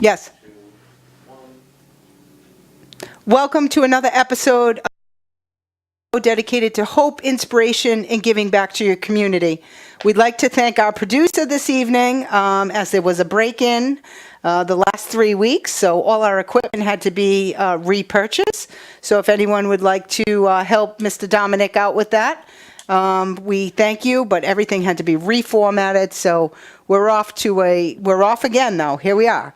Yes. Welcome to another episode dedicated to hope, inspiration, and giving back to your community. We'd like to thank our producer this evening, as there was a break-in the last 3 weeks, so all our equipment had to be repurchased. So if anyone would like to help Mr. Dominic out with that, we thank you, but everything had to be reformatted, so we're off again, though. Here we are.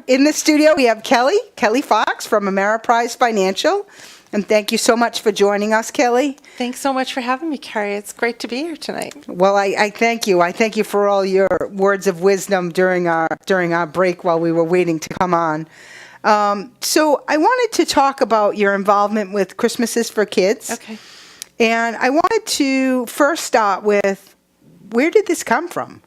In the studio, we have Kelly Fox from Ameriprise Financial. And thank you so much for joining us, Kelly. Thanks so much for having me, Carrie. It's great to be here tonight. Well, I thank you. I thank you for all your words of wisdom during our break while we were waiting to come on. So I wanted to talk about your involvement with Christmases for Kids. Okay. And I wanted to first start with, where did this come from?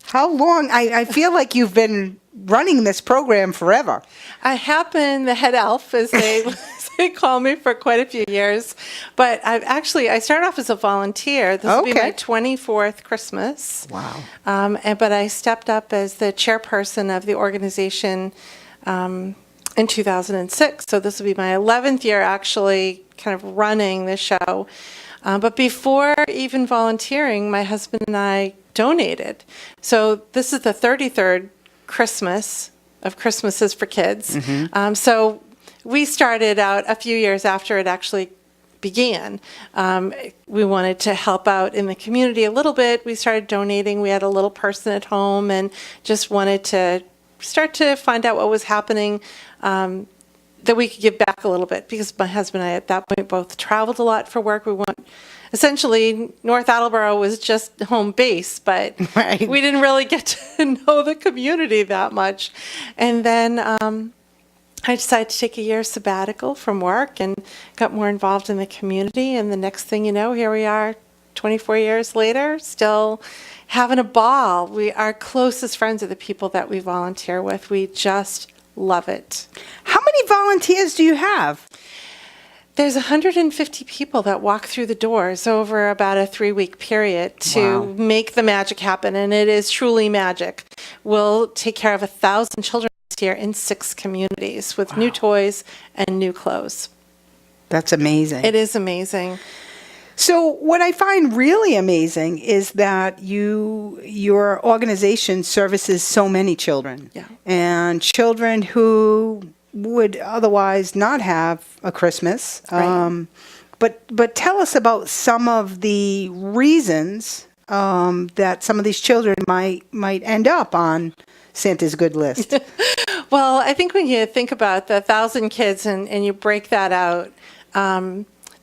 How long? I feel like you've been running this program forever. I have been the head elf, as they call me, for quite a few years. But I started off as a volunteer. This will be my 24th Christmas. Wow. But I stepped up as the chairperson of the organization in 2006. So this will be my 11th year actually kind of running the show. But before even volunteering, my husband and I donated. So this is the 33rd Christmas of Christmases for Kids. Mm-hmm. So we started out a few years after it actually began. We wanted to help out in the community a little bit. We started donating. We had a little person at home and just wanted to start to find out what was happening, that we could give back a little bit, because my husband and I at that point both traveled a lot for work. Essentially, North Attleboro was just home base, but right. We didn't really get to know the community that much. And then I decided to take a year sabbatical from work and got more involved in the community. And the next thing you know, here we are 24 years later, still having a ball. Our closest friends are the people that we volunteer with. We just love it. How many volunteers do you have? There's 150 people that walk through the doors over about a 3-week period to make the magic happen, and it is truly magic. We'll take care of 1,000 children this year in 6 communities with new toys and new clothes. That's amazing. It is amazing. So what I find really amazing is that your organization services so many children. Yeah. And children who would otherwise not have a Christmas. Right. But tell us about some of the reasons that some of these children might end up on Santa's good list. Well, I think when you think about the 1,000 kids and you break that out,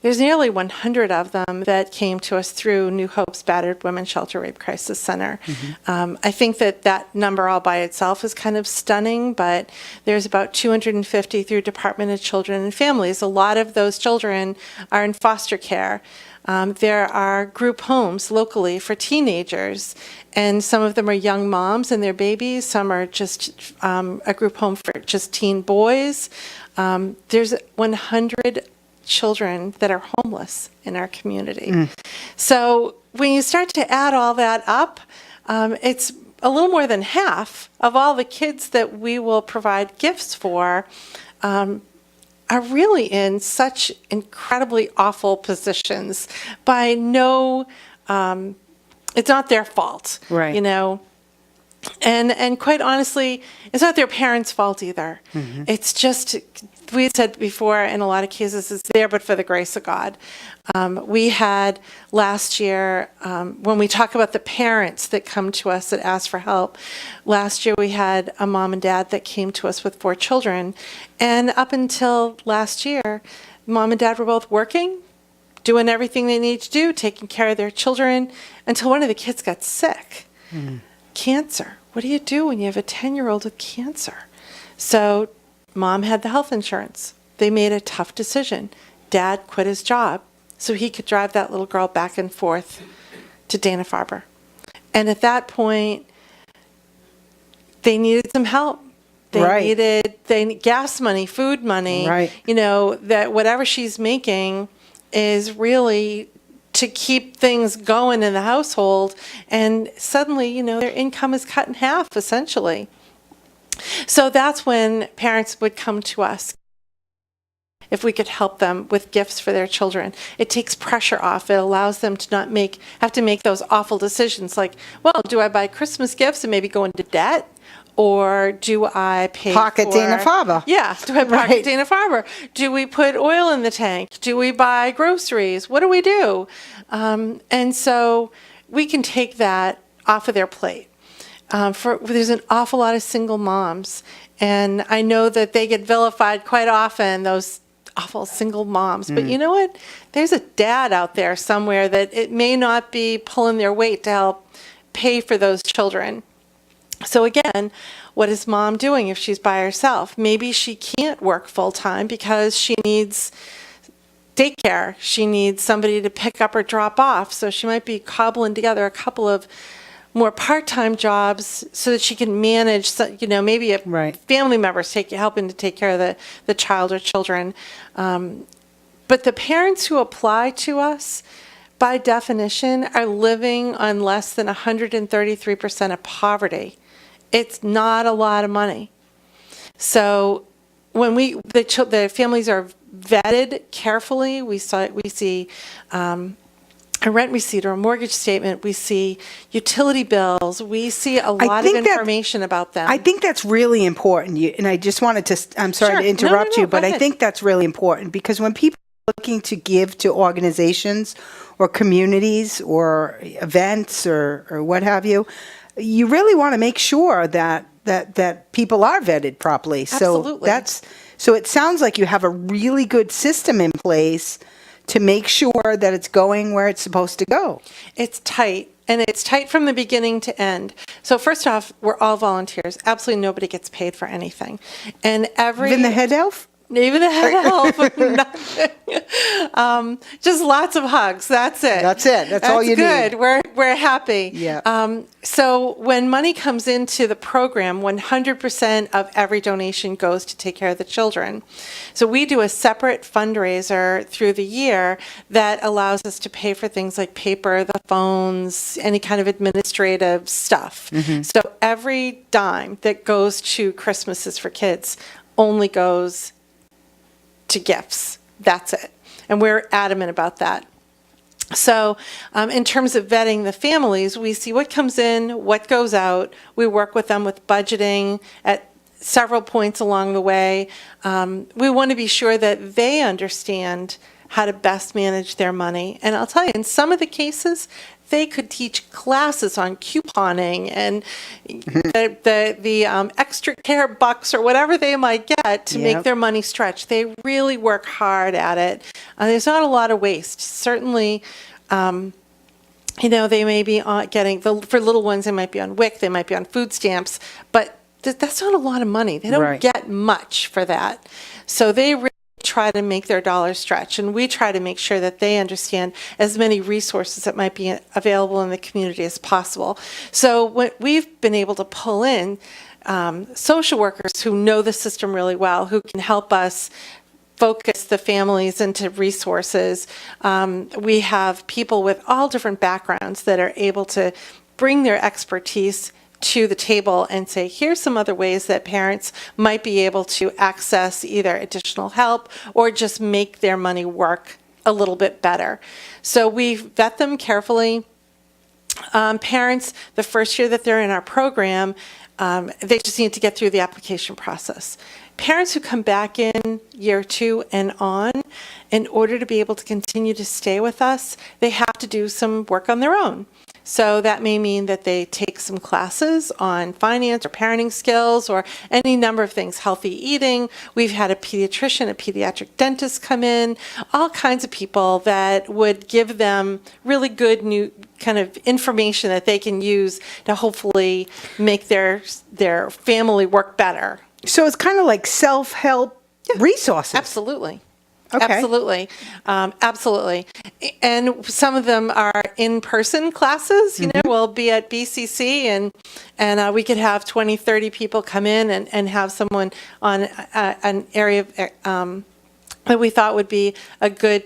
there's nearly 100 of them that came to us through New Hope's Battered Women's Shelter Rape Crisis Center. Mm-hmm. I think that number all by itself is kind of stunning, but there's about 250 through Department of Children and Families. A lot of those children are in foster care. There are group homes locally for teenagers, and some of them are young moms and their babies. Some are just a group home for just teen boys. There's 100 children that are homeless in our community. So when you start to add all that up, it's a little more than half of all the kids that we will provide gifts for are really in such incredibly awful positions. It's not their fault, right? You know. And quite honestly, it's not their parents' fault either. Mm-hmm. It's just, we said before, in a lot of cases, it's there but for the grace of God. We had last year, when we talk about the parents that come to us that ask for help, last year we had a mom and dad that came to us with 4 children. And up until last year, mom and dad were both working, doing everything they need to do, taking care of their children, until one of the kids got sick. Mm. Cancer. What do you do when you have a 10-year-old with cancer? So mom had the health insurance. They made a tough decision. Dad quit his job so he could drive that little girl back and forth to Dana-Farber. And at that point, they needed some help. They needed gas money, food money. Right. You know, that whatever she's making is really to keep things going in the household, and suddenly, you know, their income is cut in half, essentially. So that's when parents would come to us if we could help them with gifts for their children. It takes pressure off. It allows them to not have to make those awful decisions like, well, do I buy Christmas gifts and maybe go into debt? Or do I pay Pocket for... Dana-Farber. Yeah, do I pocket Right. Dana-Farber? Do we put oil in the tank? Do we buy groceries? What do we do? And so we can take that off of their plate. There's an awful lot of single moms, and I know that they get vilified quite often, those awful single moms. But you know what? There's a dad out there somewhere that it may not be pulling their weight to help pay for those children. So again, what is mom doing if she's by herself? Maybe she can't work full time because she needs daycare. She needs somebody to pick up or drop off. So she might be cobbling together a couple of more part-time jobs so that she can manage, maybe Right. family members helping to take care of the child or children. But the parents who apply to us, by definition, are living on less than 133% of poverty. It's not a lot of money. So when the families are vetted carefully, we see a rent receipt or a mortgage statement, we see utility bills, we see a lot of information about them. I think that's really important. And I just wanted to, I'm sorry Sure. to interrupt No, you, go but I ahead. think that's really important because when people are looking to give to organizations or communities or events or what have you, you really want to make sure that people are vetted properly. Absolutely. So it sounds like you have a really good system in place to make sure that it's going where it's supposed to go. It's tight, and it's tight from the beginning to end. So first off, we're all volunteers. Absolutely nobody gets paid for anything. And Even the head elf? Even the head elf, nothing. Just lots of hugs. That's it. That's it. That's all you good. need. We're happy. Yeah. So when money comes into the program, 100% of every donation goes to take care of the children. So we do a separate fundraiser through the year that allows us to pay for things like paper, the phones, any kind of administrative stuff. So every dime that goes to Christmases for Kids only goes to gifts. That's it. And we're adamant about that. So in terms of vetting the families, we see what comes in, what goes out. We work with them with budgeting at several points along the way. We want to be sure that they understand how to best manage their money. And I'll tell you, in some of the cases, they could teach classes on couponing and the extra care bucks or whatever they might get to make their money stretch. They really work hard at it. There's not a lot of waste. Certainly, they may be getting, for little ones, they might be on WIC, they might be on food stamps, but that's not a lot of money. They don't get much for that. So they really try to make their dollars stretch, and we try to make sure that they understand as many resources that might be available in the community as possible. So what we've been able to pull in social workers who know the system really well, who can help us focus the families into resources. We have people with all different backgrounds that are able to bring their expertise to the table and say, here's some other ways that parents might be able to access either additional help or just make their money work a little bit better. So we vet them carefully. Parents, the first year that they're in our program, they just need to get through the application process. Parents who come back in year 2 and on, in order to be able to continue to stay with us, they have to do some work on their own. So that may mean that they take some classes on finance or parenting skills or any number of things, healthy eating. We've had a pediatrician, a pediatric dentist come in, all kinds of people that would give them really good new kind of information that they can use to hopefully make their family work better. So it's kind of like self-help resources. Absolutely. Okay. Absolutely. Absolutely. And some of them are in-person classes. We'll be at BCC and we could have 20, 30 people come in and have someone on an area that we thought would be a good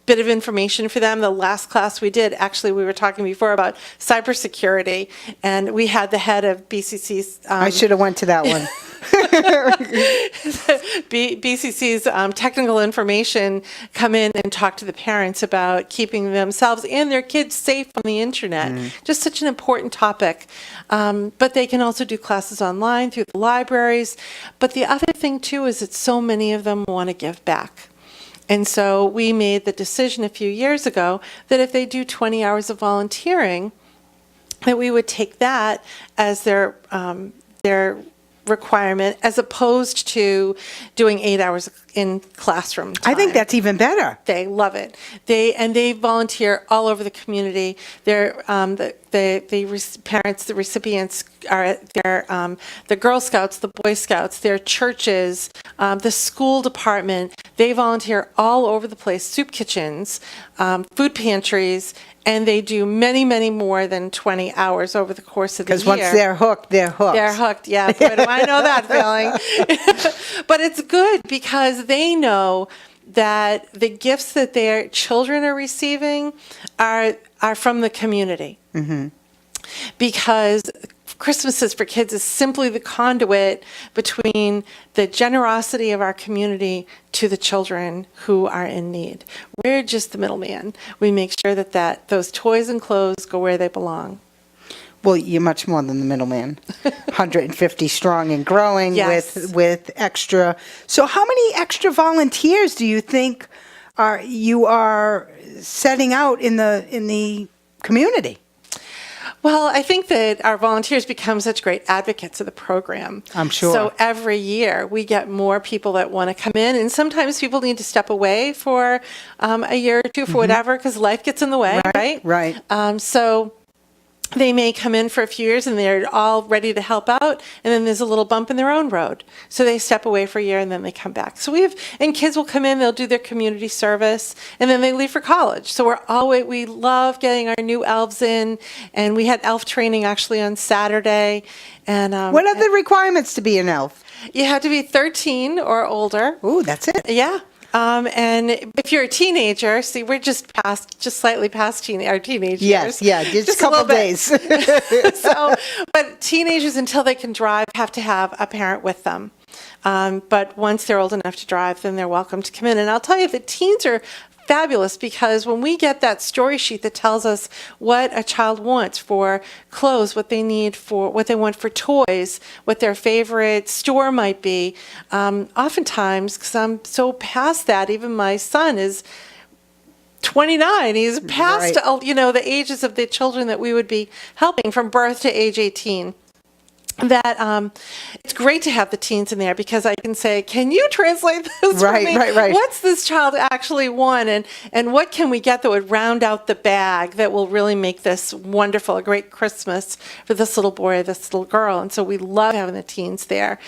bit of information for them. The last class we did, actually, we were talking before about cybersecurity, and we had the head of BCC's. I should have went to that one. BCC's technical information come in and talk to the parents about keeping themselves and their kids safe on the internet. Just such an important topic. But they can also do classes online through the libraries. But the other thing, too, is that so many of them want to give back. And so we made the decision a few years ago that if they do 20 hours of volunteering, that we would take that as their requirement, as opposed to doing 8 hours in classroom time. I think that's even better. They love it. They volunteer all over the community. They're parents, the recipients are the Girl Scouts, the Boy Scouts, their churches, the school department. They volunteer all over the place. Soup kitchens, food pantries. And they do many, many more than 20 hours over the course of the year. Because once they're hooked, they're hooked. They're hooked, yeah. Boy, do I know that feeling. But it's good because they know that the gifts that their children are receiving are from the community. Mm-hmm. Because Christmases for Kids is simply the conduit between the generosity of our community to the children who are in need. We're just the middleman. We make sure that those toys and clothes go where they belong. Well, you're much more than the middleman. 150 strong and growing. Yes. with extra. So how many extra volunteers do you think you are setting out in the community? Well, I think that our volunteers become such great advocates of the program. I'm sure. So every year we get more people that want to come in, and sometimes people need to step away for a year or two for whatever, because life gets in the way, right? Right. So they may come in for a few years and they're all ready to help out, and then there's a little bump in their own road. So they step away for a year and then they come back. So and kids will come in, they'll do their community service, and then they leave for college. So we love getting our new elves in, and we had elf training actually on Saturday. And what are the requirements to be an elf? You have to be 13 or older. Ooh, that's it. Yeah. And if you're a teenager, see, we're just slightly past our teenage years. Yes, just a couple days. But teenagers, until they can drive, have to have a parent with them. But once they're old enough to drive, then they're welcome to come in. And I'll tell you, the teens are fabulous, because when we get that story sheet that tells us what a child wants for clothes, what they want for toys, what their favorite store might be, oftentimes, because I'm so past that, even my son is 29. He's past, the ages of the children that we would be helping from birth to age 18. That it's great to have the teens in there, because I can say, can you translate this for me? Right. What's this child actually want, and what can we get that would round out the bag that will really make this wonderful, a great Christmas for this little boy or this little girl? And so we love having the teens there.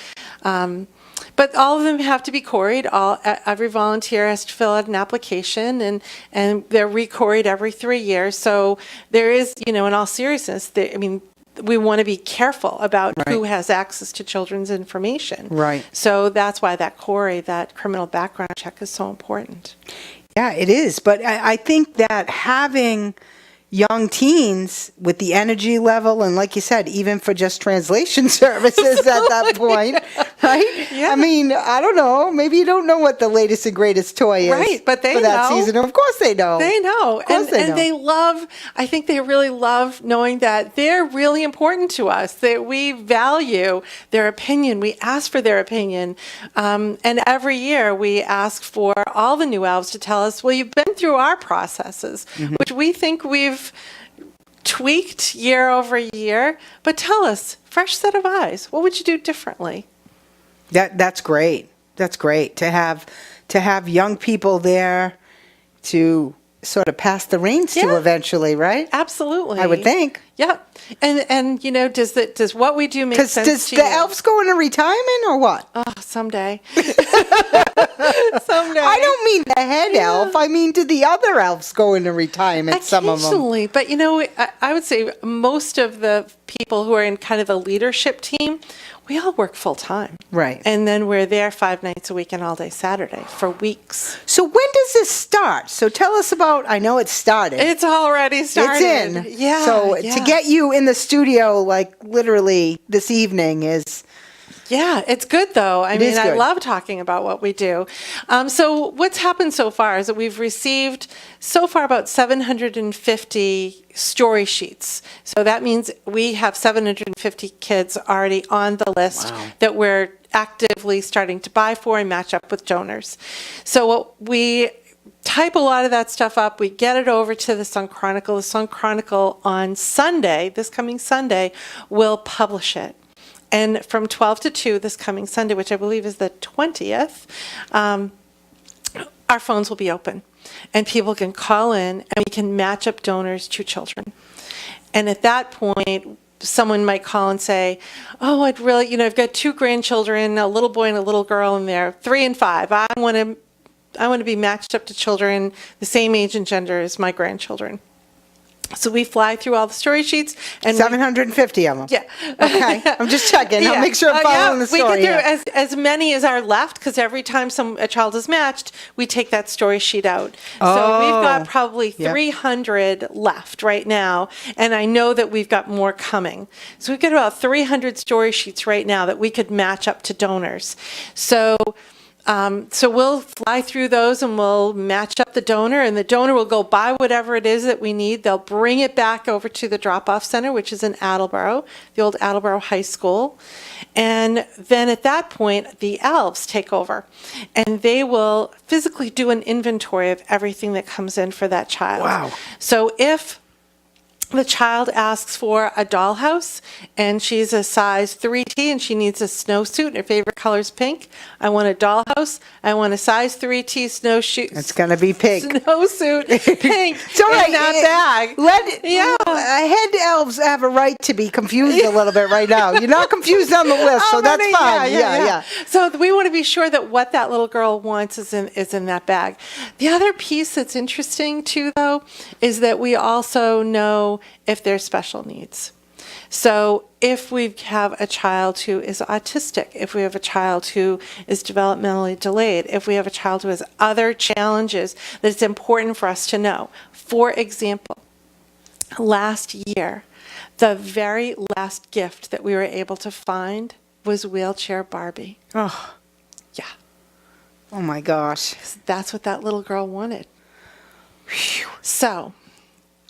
But all of them have to be quarried. Every volunteer has to fill out an application, and they're re-quarried every 3 years. So there is, in all seriousness, we want to be careful about who has access to children's information. Right. So that's why that criminal background check is so important. Yeah, it is. But I think that having young teens with the energy level, and like you said, even for just translation services at that point, right? Yeah. I mean, I don't know. Maybe you don't know what the latest and greatest toy is, right? But they for that know. season. Of course they know. They know. Of course they know. They love. I think they really love knowing that they're really important to us. That we value their opinion. We ask for their opinion, and every year we ask for all the new elves to tell us, well, you've been through our processes, which we think we've tweaked year over year, but tell us, fresh set of eyes, what would you do differently? That's great. That's great to have young people there to sort of pass the reins to eventually, right? Absolutely. I would think. Yeah. And does what we do make sense Does to the you? elves go into retirement or what? Oh, someday. I don't mean the head elf. I mean, do the other elves go into retirement? Some of them. Occasionally, but I would say most of the people who are in kind of the leadership team, we all work full time. Right. And then we're there 5 nights a week and all day Saturday for weeks. So when does this start? So tell us about, I know it started. It's already started. It's in. Yeah. So yeah. to get you in the studio, like literally this evening, is Yeah, it's good though. I is mean, I good. love talking about what we do. So what's happened so far is that we've received so far about 750 story sheets. So that means we have 750 kids already on the list that we're actively starting to buy for and match up with donors. So what we type a lot of that stuff up. We get it over to the Sun Chronicle. The Sun Chronicle on Sunday, this coming Sunday, will publish it. And from 12 to 2 this coming Sunday, which I believe is the 20th, our phones will be open. And people can call in and we can match up donors to children. And at that point, someone might call and say, oh, I'd really, I've got 2 grandchildren, a little boy and a little girl, and they're 3 and 5. I want to be matched up to children the same age and gender as my grandchildren. So we fly through all the story sheets and 750 of them. Yeah. Okay. I'm just checking. I'll make sure I'm following the story. We get here. through as many as are left, because every time a child is matched, we take that story sheet out. So we've got probably Yep. 300 left right now, and I know that we've got more coming. So we've got about 300 story sheets right now that we could match up to donors. So we'll fly through those and we'll match up the donor, and the donor will go buy whatever it is that we need. They'll bring it back over to the drop-off center, which is in Attleboro, the old Attleboro High School. And then at that point, the elves take over and they will physically do an inventory of everything that comes in for that child. Wow. So if the child asks for a dollhouse and she's a size 3T and she needs a snowsuit and her favorite color is pink, I want a dollhouse. I want a size 3T snowsuit. It's going to be pink. Snowsuit, pink. It's all right. In that bag. Head elves have a right to be confused a little bit right now. You're not confused on the list, so that's fine. Yeah. So we want to be sure that what that little girl wants is in that bag. The other piece that's interesting too, though, is that we also know if there's special needs. So if we have a child who is autistic, if we have a child who is developmentally delayed, if we have a child who has other challenges that it's important for us to know. For example, last year, the very last gift that we were able to find was Wheelchair Barbie. Oh, Yeah, oh my gosh. that's what that little girl wanted. So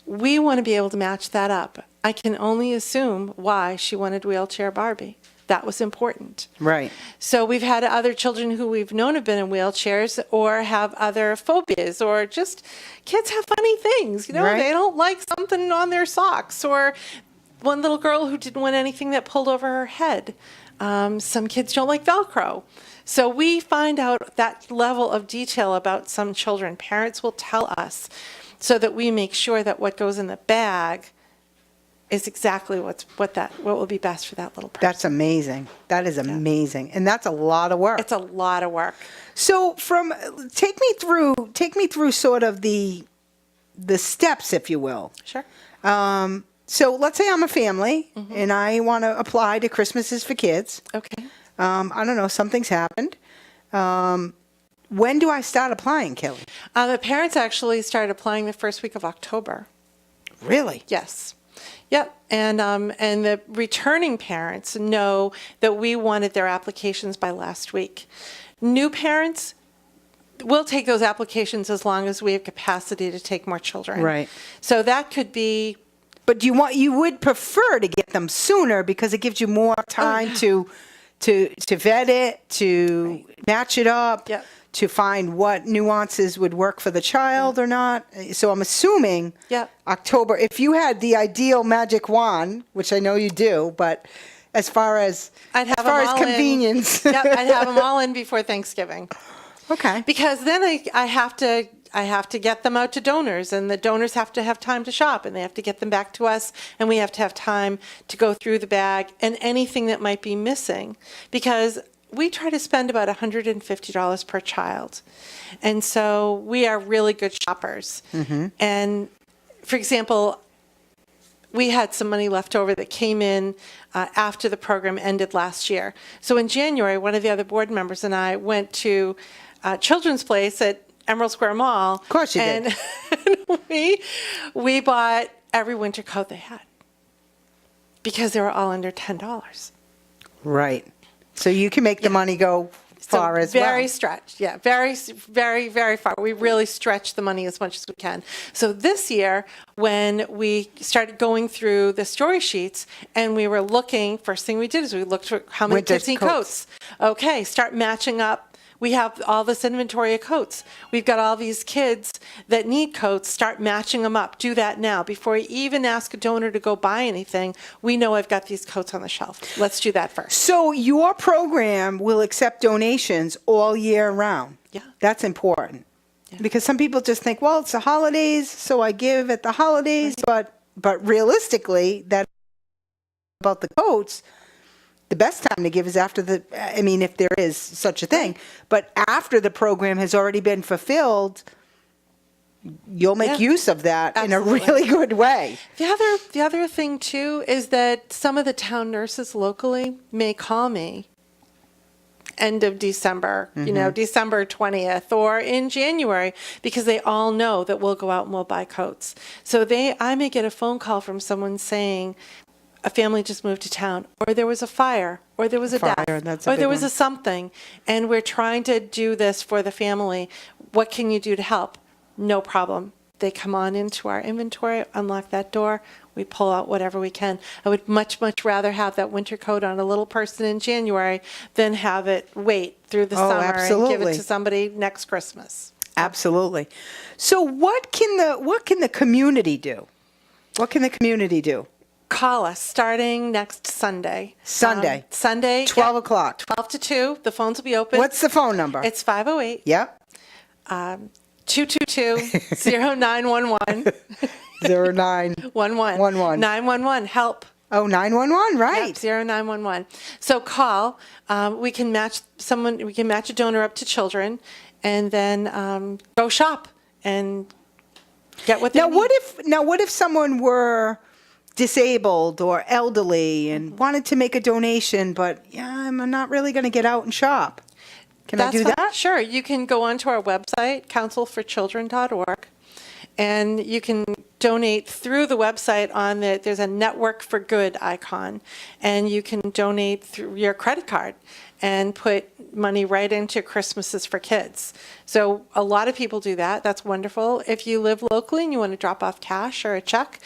we want to be able to match that up. I can only assume why she wanted Wheelchair Barbie. That was important. Right. So we've had other children who we've known have been in wheelchairs or have other phobias, or just kids have funny things. Right. They don't like something on their socks, or one little girl who didn't want anything that pulled over her head. Some kids don't like Velcro. So we find out that level of detail about some children. Parents will tell us, so that we make sure that what goes in the bag is exactly what will be best for that little person. That's amazing. That is amazing. And that's a lot of work. It's a lot of work. So take me through sort of the steps, if you will. Sure. So let's say I'm a family and I want to apply to Christmas is for Kids. Okay. I don't know, something's happened. When do I start applying, Kelly? The parents actually started applying the first week of October. Really? Yes. Yep. And the returning parents know that we wanted their applications by last week. New parents, we'll take those applications as long as we have capacity to take more children. Right. So that could be. But you would prefer to get them sooner because it gives you more time to vet it, to match it up, Yep. to find what nuances would work for the child or not. So I'm assuming Yep. October, if you had the ideal magic wand, which I know you do, but as far as convenience. Yep, I'd have them all in before Thanksgiving. Okay. Because then I have to get them out to donors, and the donors have to have time to shop, and they have to get them back to us, and we have to have time to go through the bag and anything that might be missing, because we try to spend about $150 per child. And so we are really good shoppers. And for example, we had some money left over that came in after the program ended last year. So in January, one of the other board members and I went to Children's Place at Emerald Square Mall. Of course you did. And we bought every winter coat they had because they were all under $10. Right. So you can make the money go far as very well. stretched, yeah, very far. We really stretch the money as much as we can. So this year, when we started going through the story sheets and we were looking, first thing we did is we looked for how many Winter kids need coats. coats. Okay, start matching up. We have all this inventory of coats. We've got all these kids that need coats. Start matching them up. Do that now. Before you even ask a donor to go buy anything, we know I've got these coats on the shelf. Let's do that first. So your program will accept donations all year round. Yeah. That's important. Because some people just think, well, it's the holidays, so I give at the holidays, but realistically, that about the coats, the best time to give is after if there is such a thing, but after the program has already been fulfilled, you'll make Yeah. use of that in a Absolutely. really good way. The other thing too is that some of the town nurses locally may call me end of December, December 20th or in January, because they all know that we'll go out and we'll buy coats. So I may get a phone call from someone saying a family just moved to town, or there was a fire, or there was a Fire, death, that's a or big there was one. a something, and we're trying to do this for the family. What can you do to help? No problem. They come on into our inventory, unlock that door, we pull out whatever we can. I would much, much rather have that winter coat on a little person in January than have it wait through the Oh, summer and give absolutely. it to somebody next Christmas. Absolutely. So what can the community do? What can the community do? Call us starting next Sunday. Sunday. Sunday. 12 yeah, o'clock. 12 to 2. The phones will be open. What's the phone number? It's 508 Yep. 222-0911. 09. 11. 11. 911. Help. Oh, 911, right. Yep, 0911. So call. We can match someone. We can match a donor up to children, and then go shop and get what they Now, need. what if someone were disabled or elderly and wanted to make a donation, but I'm not really going to get out and shop? Can I do fine. that? Sure. You can go onto our website, councilforchildren.org, and you can donate through the website there's a Network for Good icon, and you can donate through your credit card and put money right into Christmases for Kids. So a lot of people do that. That's wonderful. If you live locally and you want to drop off cash or a check,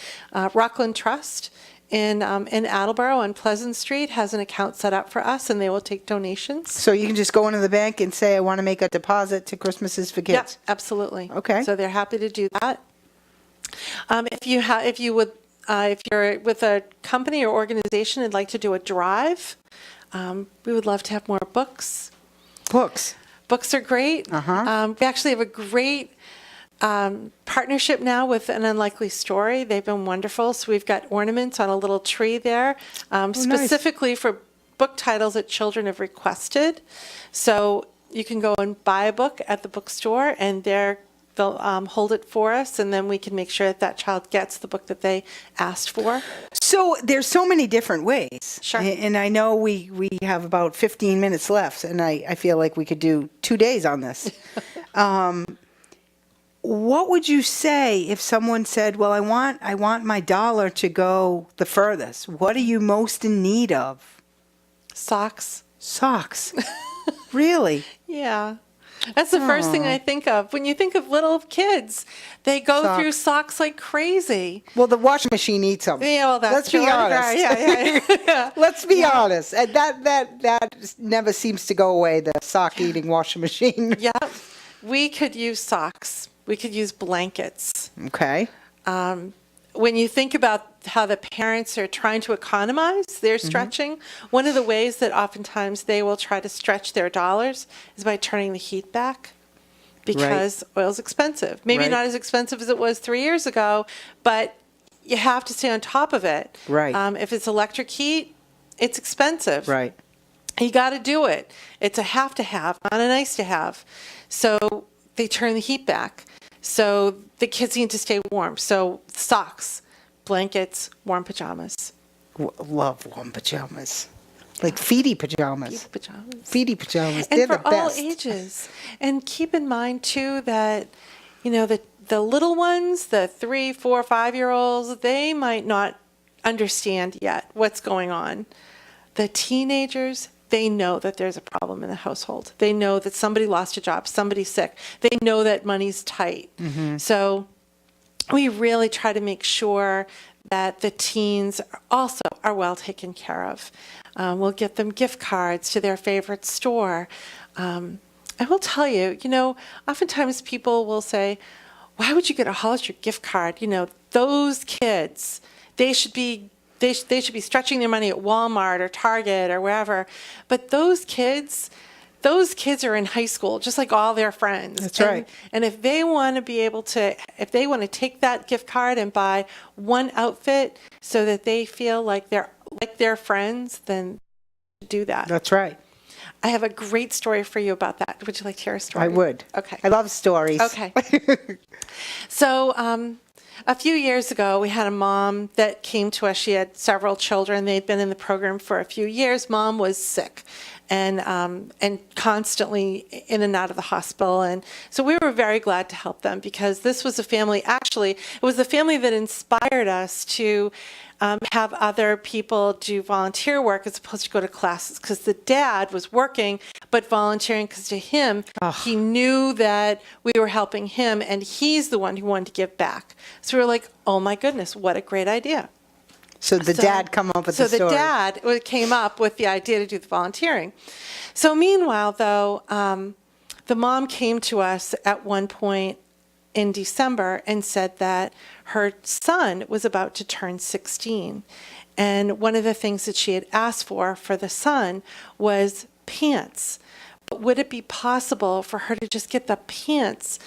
Rockland Trust in Attleboro on Pleasant Street has an account set up for us, and they will take donations. So you can just go into the bank and say, I want to make a deposit to Christmases for Yep, Kids. absolutely. Okay. So they're happy to do that. If you're with a company or organization and like to do a drive, we would love to have more books. Books. Books are great. We actually have a great partnership now with An Unlikely Story. They've been wonderful. So we've got ornaments on a little tree there, specifically for book titles that children have requested. So you can go and buy a book at the bookstore, and they'll hold it for us, and then we can make sure that that child gets the book that they asked for. So there's so many different ways. Sure. And I know we have about 15 minutes left, and I feel like we could do 2 days on this. What would you say if someone said, well, I want my dollar to go the furthest? What are you most in need of? Socks. Socks. Really? Yeah. That's the first thing I think of. When you think of little kids, they go Socks. through socks like crazy. Well, the washing machine eats them. Yeah, well, that's Let's be true. honest. Yeah. Let's be honest. And that never seems to go away, the sock-eating washing machine. Yeah. We could use socks. We could use blankets. Okay. When you think about how the parents are trying to economize their stretching, one of the ways that oftentimes they will try to stretch their dollars is by turning the heat back, because oil's expensive. Maybe Right. not as expensive as it was 3 years ago, but you have to stay on top of it. Right. If it's electric heat, it's expensive. Right. You got to do it. It's a have to have, not a nice to have. So they turn the heat back. So the kids need to stay warm. So socks, blankets, warm pajamas. Love warm pajamas. Like feety pajamas. Pajamas. Feety pajamas. And They're for the all best. ages. And keep in mind, too, that, the little ones, the 3, 4, 5-year-olds, they might not understand yet what's going on. The teenagers, they know that there's a problem in the household. They know that somebody lost a job, somebody's sick. They know that money's tight. So we really try to make sure that the teens also are well taken care of. We'll get them gift cards to their favorite store. I will tell you, oftentimes people will say, why would you get a Hollister gift card? Those kids, they should be stretching their money at Walmart or Target or wherever. But those kids are in high school, just like all their friends. That's right. And if they want to be able to, if they want to take that gift card and buy one outfit so that they feel like they're like their friends, then do that. That's right. I have a great story for you about that. Would you like to hear a story? I would. Okay. I love stories. Okay. So a few years ago, we had a mom that came to us. She had several children. They'd been in the program for a few years. Mom was sick and constantly in and out of the hospital. And so we were very glad to help them because this was a family, actually, it was the family that inspired us to have other people do volunteer work as opposed to go to classes, because the dad was working but volunteering because to him, he knew that we were helping him and he's the one who wanted to give back. So we were like, oh my goodness, what a great idea. So the dad come up with the story. So the dad came up with the idea to do the volunteering. So meanwhile, though, the mom came to us at one point in December and said that her son was about to turn 16. And one of the things that she had asked for the son was pants. But would it be possible for her to just get the pants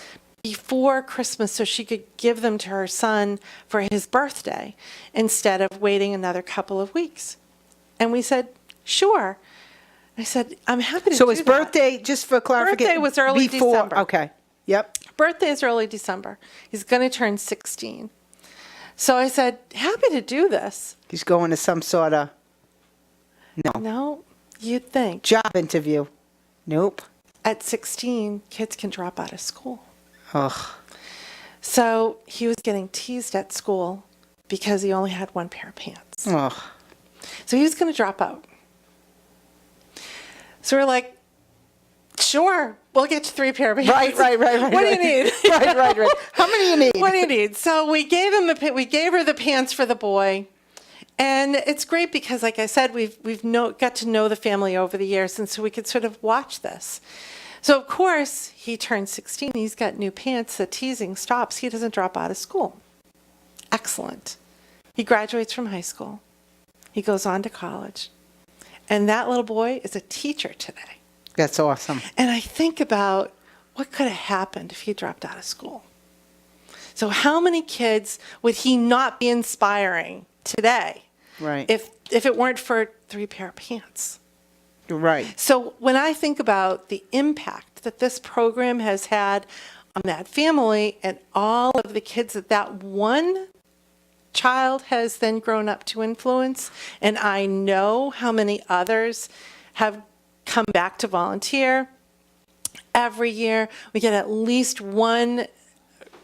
before Christmas so she could give them to her son for his birthday instead of waiting another couple of weeks? And we said, sure. I said, I'm happy to do that. So his birthday, just for clarification. Birthday was early December. Okay. Yep. Birthday is early December. He's going to turn 16. So I said, happy to do this. He's going to some sort of No, you'd think. job interview. Nope. At 16, kids can drop out of school. Ugh. So he was getting teased at school because he only had one pair of pants. Ugh. So he was going to drop out. So we're like, sure, we'll get you 3 pair of pants. Right. What do you need? right. How many you need? What do you need? So we gave her the pants for the boy. And it's great because, like I said, we've got to know the family over the years, and so we could sort of watch this. So, of course, he turned 16. He's got new pants. The teasing stops. He doesn't drop out of school. Excellent. He graduates from high school. He goes on to college. And that little boy is a teacher today. That's awesome. And I think about what could have happened if he dropped out of school. So how many kids would he not be inspiring today Right. if it weren't for 3 pair of pants? Right. So when I think about the impact that this program has had on that family and all of the kids that one child has then grown up to influence, and I know how many others have come back to volunteer. Every year we get at least one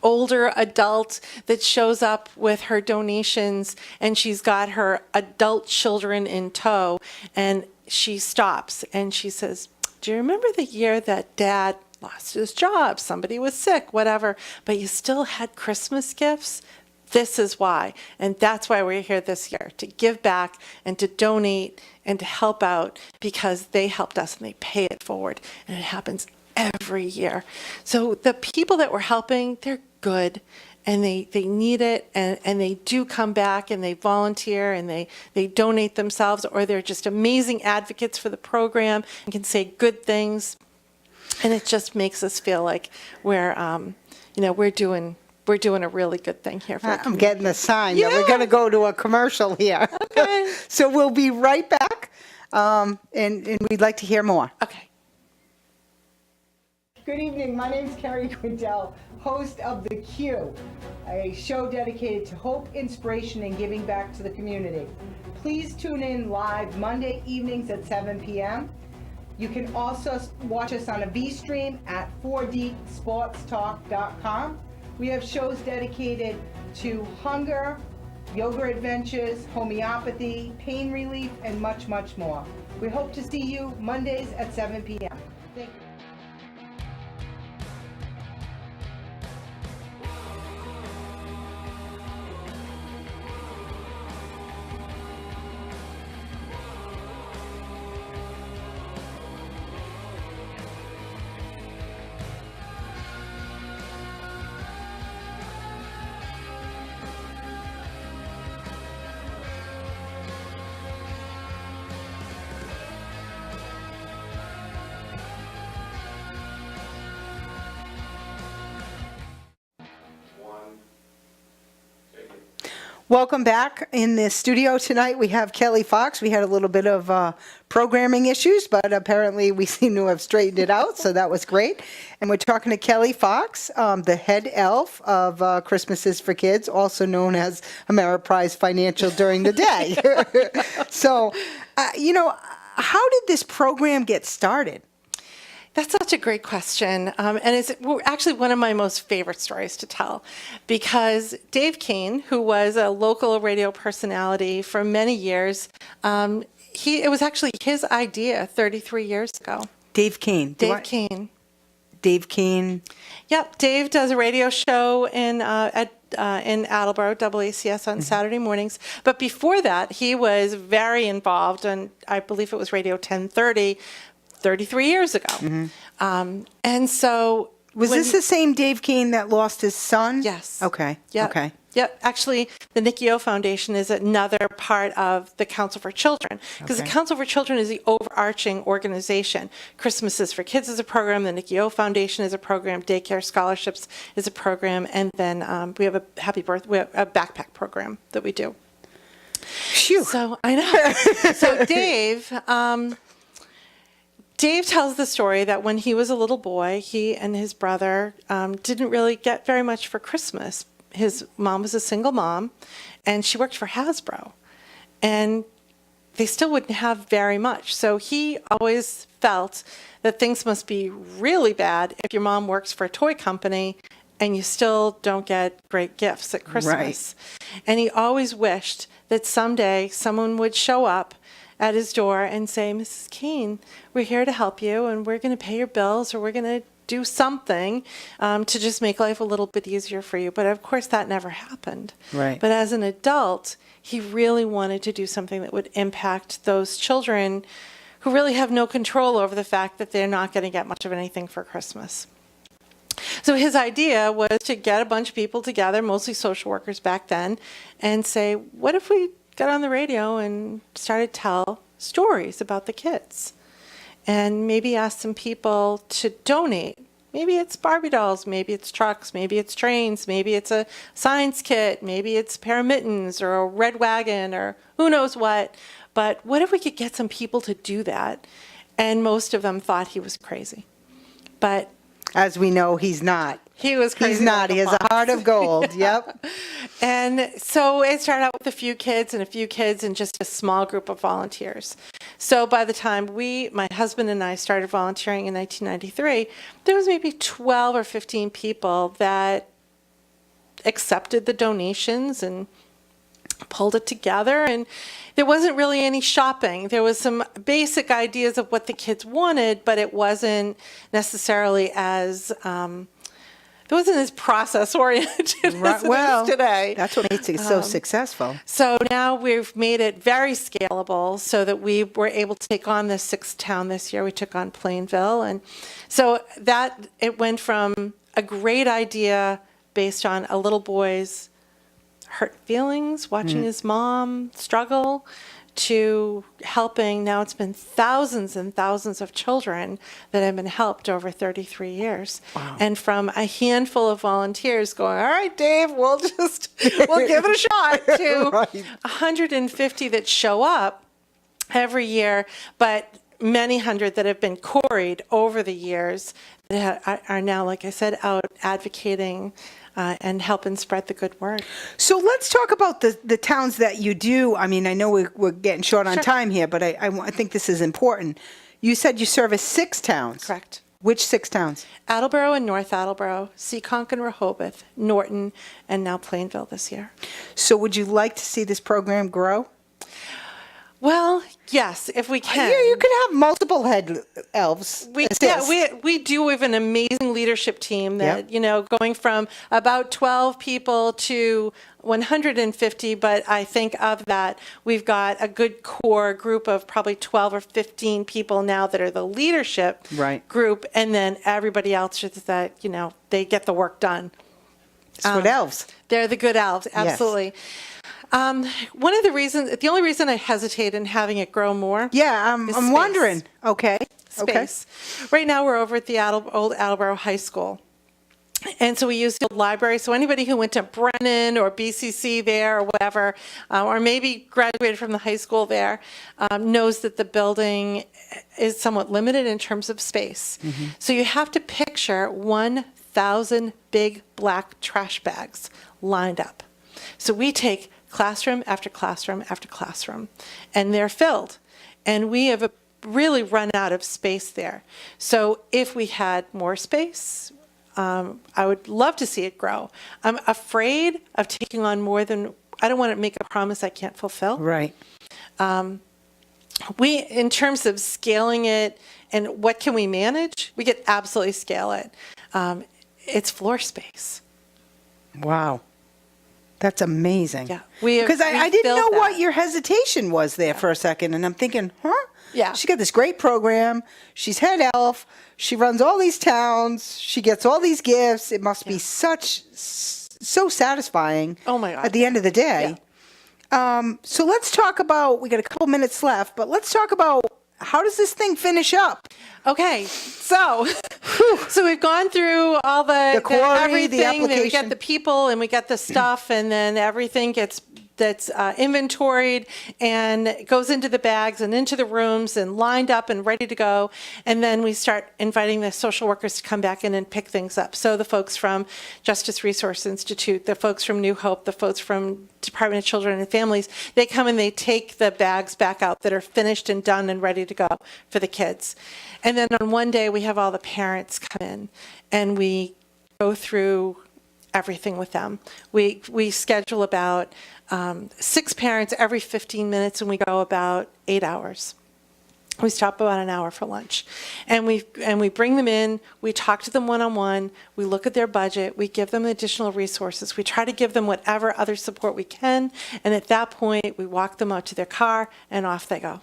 older adult that shows up with her donations, and she's got her adult children in tow, and she stops and she says, do you remember the year that Dad lost his job? Somebody was sick, whatever, but you still had Christmas gifts? This is why. And that's why we're here this year, to give back and to donate and to help out, because they helped us and they pay it forward. And it happens every year. So the people that we're helping, they're good and they need it, and they do come back and they volunteer and they donate themselves, or they're just amazing advocates for the program and can say good things. And it just makes us feel like we're doing a really good thing here for the I'm community. getting a sign that we're going to go to a commercial here. Okay. So we'll be right back, and we'd like to hear more. Okay. Good evening. My name is Carrie Quindell, host of The Q, a show dedicated to hope, inspiration, and giving back to the community. Please tune in live Monday evenings at 7 p.m. You can also watch us on a V-stream at 4dsportstalk.com. We have shows dedicated to hunger, yoga adventures, homeopathy, pain relief, and much, much more. We hope to see you Mondays at 7 p.m. Thank you. Welcome back. In the studio tonight, we have Kelly Fox. We had a little bit of programming issues, but apparently we seem to have straightened it out, so that was great. And we're talking to Kelly Fox, the head elf of Christmases for Kids, also known as Ameriprise Financial during the day. So, how did this program get started? That's such a great question. And it's actually one of my most favorite stories to tell, because Dave Kane, who was a local radio personality for many years, it was actually his idea 33 years ago. Dave Kane. Dave Kane. Dave Kane. Yep. Dave does a radio show in Attleboro, WACS, on Saturday mornings. But before that, he was very involved, and I believe it was Radio 1030, 33 years ago. And so... Was this the same Dave Kane that lost his son? Yes. Okay. Yep. Okay. Yep. Actually, the Nikki O Foundation is another part of the Council for Children, because the Council for Children is the overarching organization. Christmases for Kids is a program. The Nikki O Foundation is a program. Daycare Scholarships is a program. And then we have a we have a backpack program that we do. Phew. So I know. So Dave tells the story that when he was a little boy, he and his brother didn't really get very much for Christmas. His mom was a single mom, and she worked for Hasbro. And they still wouldn't have very much. So he always felt that things must be really bad if your mom works for a toy company and you still don't get great gifts at Christmas. Right. And he always wished that someday someone would show up at his door and say, Mrs. Kane, we're here to help you, and we're going to pay your bills, or we're going to do something to just make life a little bit easier for you. But of course, that never happened. Right. But as an adult, he really wanted to do something that would impact those children who really have no control over the fact that they're not going to get much of anything for Christmas. So his idea was to get a bunch of people together, mostly social workers back then, and say, what if we got on the radio and started to tell stories about the kids, and maybe ask some people to donate. Maybe it's Barbie dolls, maybe it's trucks, maybe it's trains, maybe it's a science kit, maybe it's a pair of mittens or a red wagon or who knows what. But what if we could get some people to do that? And most of them thought he was crazy. But as we know, he's not. He was crazy. He's not. He has a heart of gold. Yep. And so it started out with a few kids and just a small group of volunteers. So by the time my husband and I started volunteering in 1993, there was maybe 12 or 15 people that accepted the donations and pulled it together. And there wasn't really any shopping. There was some basic ideas of what the kids wanted, but it wasn't necessarily as... it wasn't as process-oriented as it is today. That's what makes it so successful. So now we've made it very scalable so that we were able to take on the 6th town this year. We took on Plainville. And so it went from a great idea based on a little boy's hurt feelings, watching his mom struggle, to helping. Now it's been thousands and thousands of children that have been helped over 33 years. Wow. And from a handful of volunteers going, all right, Dave, we'll give it a shot, to right. 150 that show up every year, but many hundred that have been quarried over the years that are now, like I said, out advocating and helping spread the good word. So let's talk about the towns that you do. I mean, I know we're getting short on time here, but I think this is important. You said you service 6 towns. Correct. Which 6 towns? Attleboro and North Attleboro, Seekonk and Rehoboth, Norton, and now Plainville this year. So would you like to see this program grow? Well, yes, if we can. You could have multiple head elves. assist. We do have an amazing leadership team that, Yep. going from about 12 people to 150, but I think of that, we've got a good core group of probably 12 or 15 people now that are the leadership Right. group, and then everybody else is that, they get the work done. That's what elves. They're the good elves, absolutely. The only reason I hesitate in having it grow more. Yeah, I'm is wondering. space. Okay. Space. Right now, we're over at the old Attleboro High School. And so we use the old library. So anybody who went to Brennan or BCC there or whatever, or maybe graduated from the high school there, knows that the building is somewhat limited in terms of space. So you have to picture 1,000 big black trash bags lined up. So we take classroom after classroom after classroom, and they're filled. And we have really run out of space there. So if we had more space, I would love to see it grow. I'm afraid of taking on more than, I don't want to make a promise I can't fulfill. Right. In terms of scaling it and what can we manage, we could absolutely scale it. It's floor space. Wow. That's amazing. Yeah. Because I didn't know filled what that. your hesitation was there for a second, and I'm thinking, huh? Yeah. She got this great program. She's head elf. She runs all these towns. She gets all these gifts. It must be so satisfying. Oh my God. At the end of the day. So let's talk about. We got a couple minutes left, but let's talk about how does this thing finish up? Okay, so we've gone through all the quarry, the everything. Then we application. got the people, and we got the stuff, and then everything that's inventoried and goes into the bags and into the rooms and lined up and ready to go. And then we start inviting the social workers to come back in and pick things up. So the folks from Justice Resource Institute, the folks from New Hope, the folks from Department of Children and Families, they come and they take the bags back out that are finished and done and ready to go for the kids. And then on one day we have all the parents come in and we go through everything with them. We schedule about 6 parents every 15 minutes, and we go about 8 hours. We stop about an hour for lunch, and we bring them in. We talk to them one-on-one. We look at their budget. We give them additional resources. We try to give them whatever other support we can, and at that point, we walk them out to their car, and off they go.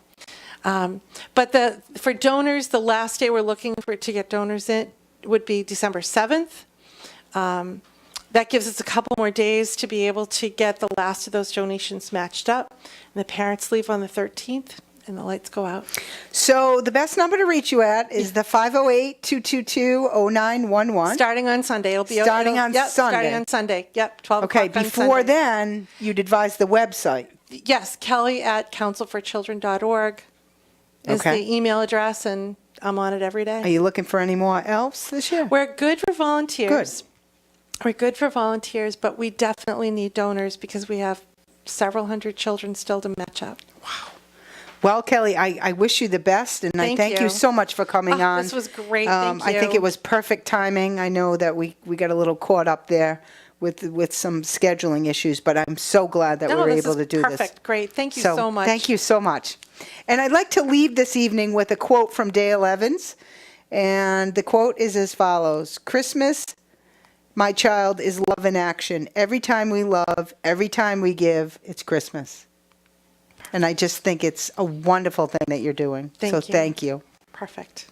But for donors, the last day we're looking to get donors in would be December 7th. That gives us a couple more days to be able to get the last of those donations matched up. And the parents leave on the 13th, and the lights go out. So the best number to reach you at is the 508-222-0911. Starting on Sunday. It'll be Starting on Sunday. Starting on Sunday. Yep, 12 Okay, o'clock on before Sunday. then, you'd advise the website. Yes, Kelly at councilforchildren.org is Okay. the email address, and I'm on it every Are day. you looking for any more elves this year? We're good for volunteers. Good. We're good for volunteers, but we definitely need donors because we have several hundred children still to match up. Well, Kelly, I wish you the best, and I Thank thank you you. so much for coming Oh, on. this was great. Thank I think you. it was perfect timing. I know that we got a little caught up there with some scheduling issues, but I'm so glad that we were this able is to do this. perfect. Great. Thank you so much. Thank you so much. And I'd like to leave this evening with a quote from Dale Evans, and the quote is as follows: "Christmas, my child, is love in action. Every time we love, every time we give, it's Christmas." And I just think it's a wonderful thing that you're doing. Thank so you. thank you. Perfect.